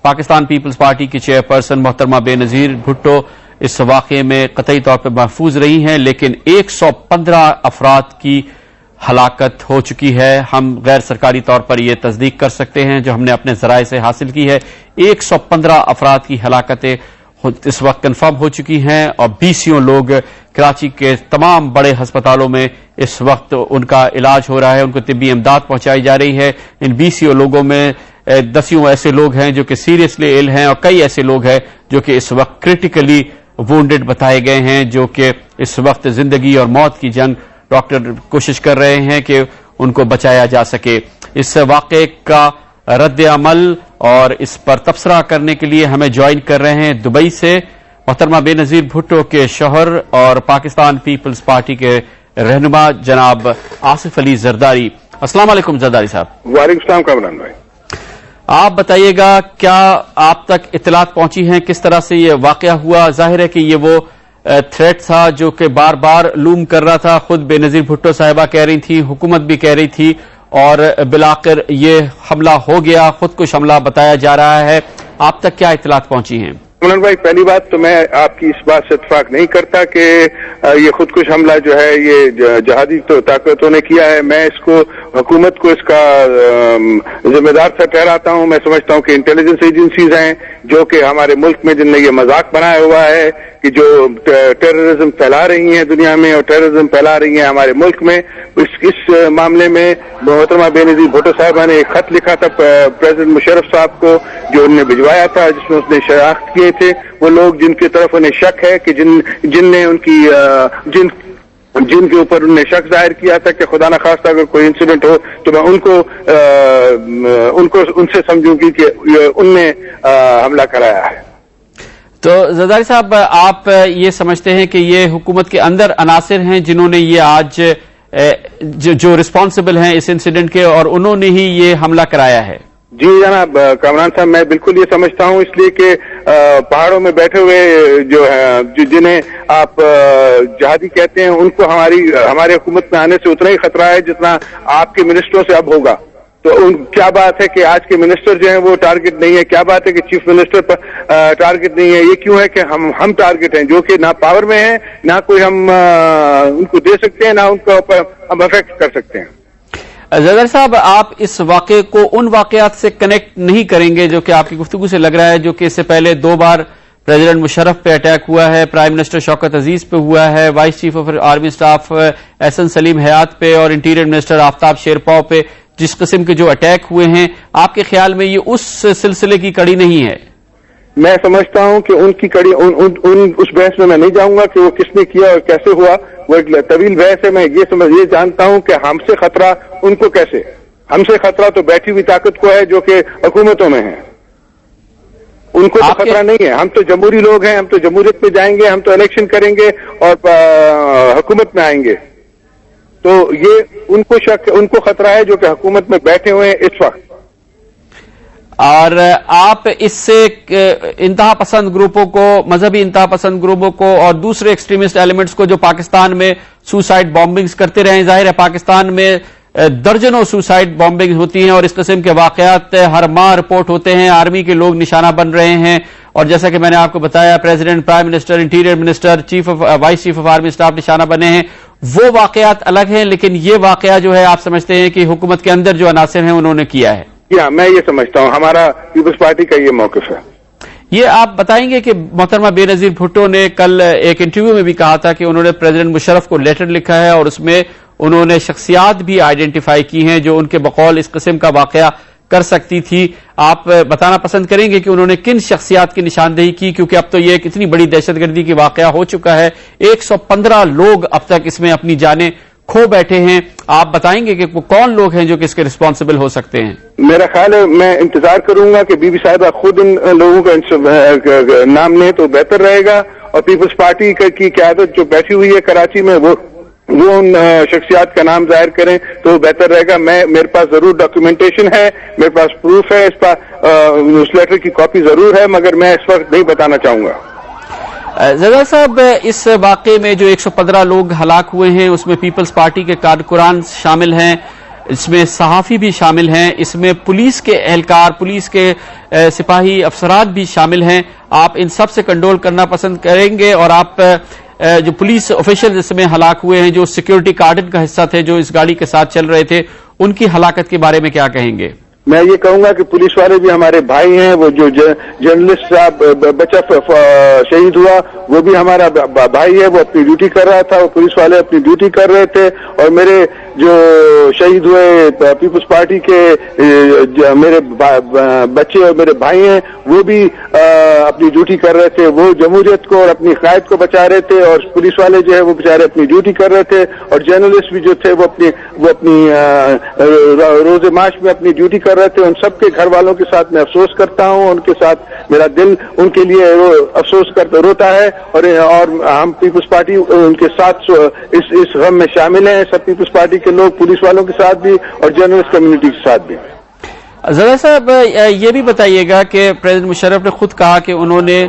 Pakistan peoples party की chairperson मोहतरमा बेनजीर भुट्टो इस वाक़े में कतई तौर पर महफूज रही हैं, लेकिन 115 अफराद की हलाकत हो चुकी है। हम गैर सरकारी तौर पर यह तस्दीक कर सकते हैं जो हमने अपने ज़राए से हासिल की है। 115 अफराद की हलाकतें इस वक्त कन्फर्म हो चुकी हैं और 20 लोग कराची के तमाम बड़े हस्पतालों में इस वक्त उनका इलाज हो रहा है, उनको तिब्बी इमदाद पहुंचाई जा रही है। इन 20 लोगों में 10 ऐसे लोग हैं जो कि सीरियसली इल हैं और कई ऐसे लोग हैं जो कि इस वक्त क्रिटिकली वुंडेड बताए गए हैं, जो कि इस वक्त जिंदगी और मौत की जंग डॉक्टर कोशिश कर रहे हैं कि उनको बचाया जा सके। इस वाक़े का रद्द अमल और इस पर तबसरा करने के लिए हमें ज्वाइन कर रहे हैं दुबई से मोहतरमा बेनजीर भुट्टो के शौहर और पाकिस्तान पीपल्स पार्टी के रहनुमा जनाब आसिफ अली जरदारी। अस्सलाम वालेकुम जरदारी साहब। वालेकुम सलाम कामरान भाई। आप बताइएगा, क्या आप तक इत्तलात पहुंची हैं, किस तरह से ये वाकया हुआ? जाहिर है कि ये वो थ्रेट था जो कि बार बार लूम कर रहा था। खुद बेनजीर भुट्टो साहिबा कह रही थी, हुकूमत भी कह रही थी और बिलाकर ये हमला हो गया, खुदकुश हमला बताया जा रहा है। आप तक क्या इत्तलात पहुंची हैं? कामरान भाई, पहली बात तो मैं आपकी इस बात से इत्तेफाक नहीं करता कि ये खुदकुश हमला जो है ये जहादी ताकतों ने किया है। मैं इसको हुकूमत को इसका जिम्मेदार सा ठहराता हूं। मैं समझता हूं कि इंटेलिजेंस एजेंसीज हैं जो कि हमारे मुल्क में जिनने ये मजाक बनाया हुआ है कि जो टेररिज्म फैला रही हैं दुनिया में और टेररिज्म फैला रही हैं हमारे मुल्क में। इस मामले में मोहतरमा बेनजीर भुट्टो साहिबा ने एक खत लिखा था प्रेसिडेंट मुशर्रफ साहब को, जो उन्हें भिजवाया था, जिसमें उसने शनाख्त किए थे वो लोग जिनकी तरफ उन्हें शक है कि जिनने उनकी जिनके ऊपर उन्हें शक जाहिर किया था कि खुदा न खास्ता अगर कोई इंसिडेंट हो तो मैं उनको उनसे समझूंगी कि उनने हमला कराया है। तो जरदारी साहब, आप ये समझते हैं कि ये हुकूमत के अंदर अनासिर हैं जिन्होंने ये आज जो रिस्पॉन्सिबल हैं इस इंसिडेंट के और उन्होंने ही ये हमला कराया है? जी जनाब कामरान साहब, मैं बिल्कुल ये समझता हूँ, इसलिए कि पहाड़ों में बैठे हुए जो है जिन्हें आप जहादी कहते हैं उनको हमारे हुकूमत में आने से उतना ही खतरा है जितना आपके मिनिस्टरों से अब होगा। तो क्या बात है कि आज के मिनिस्टर जो हैं वो टारगेट नहीं है? क्या बात है कि चीफ मिनिस्टर पर टारगेट नहीं है? ये क्यों है कि हम टारगेट हैं, जो कि ना पावर में है, ना कोई हम उनको दे सकते हैं, ना उनको हम अफेक्ट कर सकते हैं। जरदारी साहब, आप इस वाक़े को उन वाक़यात से कनेक्ट नहीं करेंगे जो कि आपकी गुफ्तगू से लग रहा है, जो कि इससे पहले 2 बार प्रेसिडेंट मुशर्रफ पे अटैक हुआ है, प्राइम मिनिस्टर शौकत अजीज पे हुआ है, vice chief of army staff Ahsan Saleem Hayat पे और इंटीरियर मिनिस्टर आफ्ताब शेरपाव पे जिस किस्म के जो अटैक हुए हैं, आपके ख्याल में ये उस सिलसिले की कड़ी नहीं है? मैं समझता हूं कि उनकी कड़ी उस बहस में मैं नहीं जाऊंगा कि वो किसने किया और कैसे हुआ। वो एक तवील बहस है। मैं ये जानता हूं कि हमसे खतरा उनको कैसे, हमसे खतरा तो बैठी हुई ताकत को है जो कि हुकूमतों में है, उनको तो खतरा नहीं है। हम तो जमहूरी लोग हैं, हम तो जमहूरियत में जाएंगे, हम तो इलेक्शन करेंगे और हुकूमत में आएंगे। तो ये उनको खतरा है जो कि हुकूमत में बैठे हुए हैं इस वक्त। और आप इससे इंतहा पसंद ग्रुपों को, मजहबी इंतहा पसंद ग्रुपों को और दूसरे एक्सट्रीमिस्ट एलिमेंट्स को जो पाकिस्तान में सुसाइड बॉम्बिंग्स करते रहे, जाहिर है पाकिस्तान में दर्जनों सुसाइड बॉम्बिंग होती हैं और इस किस्म के वाकयात हर माह रिपोर्ट होते हैं, आर्मी के लोग निशाना बन रहे हैं और जैसा कि मैंने आपको बताया president, prime minister, interior minister, vice chief of army staff निशाना बने हैं। वो वाकयात अलग हैं, लेकिन ये वाकया जो है आप समझते हैं कि हुकूमत के अंदर जो अनासिर हैं उन्होंने किया है? मैं ये समझता हूं, हमारा पीपल्स पार्टी का ये मौक़िफ़ है। ये आप बताएंगे कि मोहतरमा बेनजीर भुट्टो ने कल एक इंटरव्यू में भी कहा था कि उन्होंने प्रेसिडेंट मुशर्रफ को लेटर लिखा है और उसमें उन्होंने शख्सियात भी आइडेंटिफाई की हैं जो उनके बकौल इस किस्म का वाकया कर सकती थी। आप बताना पसंद करेंगे कि उन्होंने किन शख्सियात की निशानदेही की, क्योंकि अब तो ये एक इतनी बड़ी दहशतगर्दी की वाकया हो चुका है। 115 लोग अब तक इसमें अपनी जानें खो बैठे हैं। आप बताएंगे कि कौन लोग हैं जो कि इसके रिस्पॉन्सिबल हो सकते हैं? मेरा ख्याल है मैं इंतजार करूंगा कि बीबी साहिबा खुद इन लोगों का नाम लें तो बेहतर रहेगा और पीपल्स पार्टी की क़यादत जो बैठी हुई है कराची में वो उन शख्सियात का नाम जाहिर करें तो बेहतर रहेगा। मेरे पास जरूर डॉक्यूमेंटेशन है, मेरे पास प्रूफ है, इस पर उस लेटर की कॉपी जरूर है, मगर मैं इस वक्त नहीं बताना चाहूंगा। जरदारी साहब, इस वाक़े में जो 115 लोग हलाक हुए हैं उसमें पीपल्स पार्टी के कारकुनान शामिल हैं। اس میں صحافی بھی شامل ہیں، اس میں پولیس کے اہلکار، پولیس کے سپاہی افسرات بھی شامل ہیں. آپ ان سب سے کنڈول کرنا پسند کریں گے، اور آپ جو پولیس آفیشل اس میں ہلاک ہوئے ہیں، جو سیکیورٹی کارڈن کا حصہ تھے، جو اس گاڑی کے ساتھ چل رہے تھے، ان کی ہلاکت کے بارے میں کیا کہیں گے؟ میں یہ کہوں گا کہ پولیس والے بھی ہمارے بھائی ہیں. وہ جو جرنلسٹ صاحب بچہ شہید ہوا وہ بھی ہمارا بھائی ہے. وہ اپنی ڈیوٹی کر رہا تھا، وہ پولیس والے اپنی ڈیوٹی کر رہے تھے. اور میرے جو شہید ہوئے پیپلز پارٹی کے میرے بچے اور میرے بھائی ہیں، وہ بھی اپنی ڈیوٹی کر رہے تھے. وہ جمہوریت کو اور اپنی قائد کو بچا رہے تھے، اور پولیس والے جو ہے وہ بیچارے اپنی ڈیوٹی کر رہے تھے. اور جرنلسٹ بھی جو تھے وہ اپنی روز معاش میں اپنی ڈیوٹی کر رہے تھے. ان سب کے گھر والوں کے ساتھ میں افسوس کرتا ہوں. ان کے ساتھ میرا دل ان کے لیے افسوس روتا ہے. اور ہم پیپلز پارٹی ان کے ساتھ اس غم میں شامل ہیں. سب پیپلز پارٹی کے لوگ پولیس والوں کے ساتھ بھی اور جرنلسٹ کمیونٹی کے ساتھ بھی. زرع صاحب یہ بھی بتائیے گا کہ پریزیڈنٹ مشرف نے خود کہا کہ انہوں نے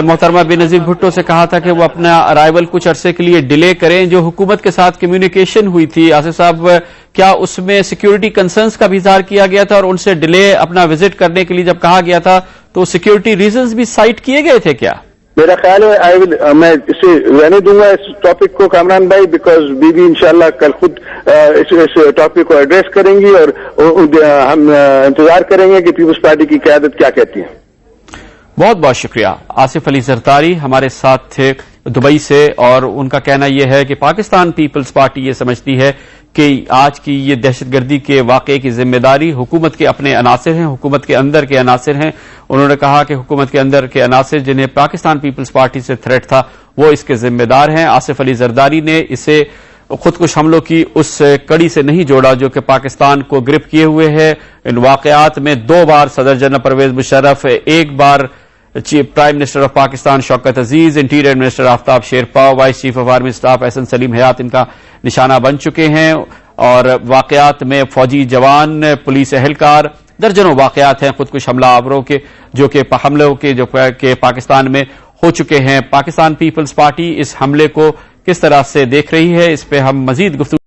محترمہ بے نظیر بھٹو سے کہا تھا کہ وہ اپنا ارائیول کچھ عرصے کے لیے ڈیلے کریں. جو حکومت کے ساتھ کمیونیکیشن ہوئی تھی آصف صاحب، کیا اس میں سیکیورٹی کنسرنز کا بھی اظہار کیا گیا تھا؟ اور ان سے ڈیلے اپنا وزٹ کرنے کے لیے جب کہا گیا تھا تو سیکیورٹی ریزنز بھی سائٹ کیے گئے تھے کیا؟ میرا خیال ہے میں اسے رہنے دوں گا اس ٹاپک کو کامران بھائی، بیکاز بی بی انشاءاللہ کل خود اس ٹاپک کو ایڈریس کریں گی، اور ہم انتظار کریں گے کہ پیپلز پارٹی کی قیادت کیا کہتی ہے. بہت بہت شکریہ. آصف علی زرداری ہمارے ساتھ تھے دبئی سے، اور ان کا کہنا یہ ہے کہ پاکستان پیپلز پارٹی یہ سمجھتی ہے کہ آج کی یہ دہشت گردی کے واقعے کی ذمہ داری حکومت کے اپنے عناصر ہیں، حکومت کے اندر کے عناصر ہیں. انہوں نے کہا کہ حکومت کے اندر کے عناصر جنہیں پاکستان پیپلز پارٹی سے تھریٹ تھا وہ اس کے ذمہ دار ہیں. آصف علی زرداری نے اسے خودکش حملوں کی اس کڑی سے نہیں جوڑا جو کہ پاکستان کو گرفت کیے ہوئے ہے. ان واقعات میں 2 بار صدر جنرل پرویز مشرف، 1 بار prime minister of Pakistan Shaukat Aziz, interior minister Aftab Sherpao, vice chief of army staff Ahsan Saleem Hayat ان کا نشانہ بن چکے ہیں. اور واقعات میں فوجی جوان، پولیس اہلکار، درجنوں واقعات ہیں خودکش حملہ آوروں کے جو کہ پاکستان میں ہو چکے ہیں. پاکستان پیپلز پارٹی اس حملے کو کس طرح سے دیکھ رہی ہے، اس پہ ہم مزید گفتگو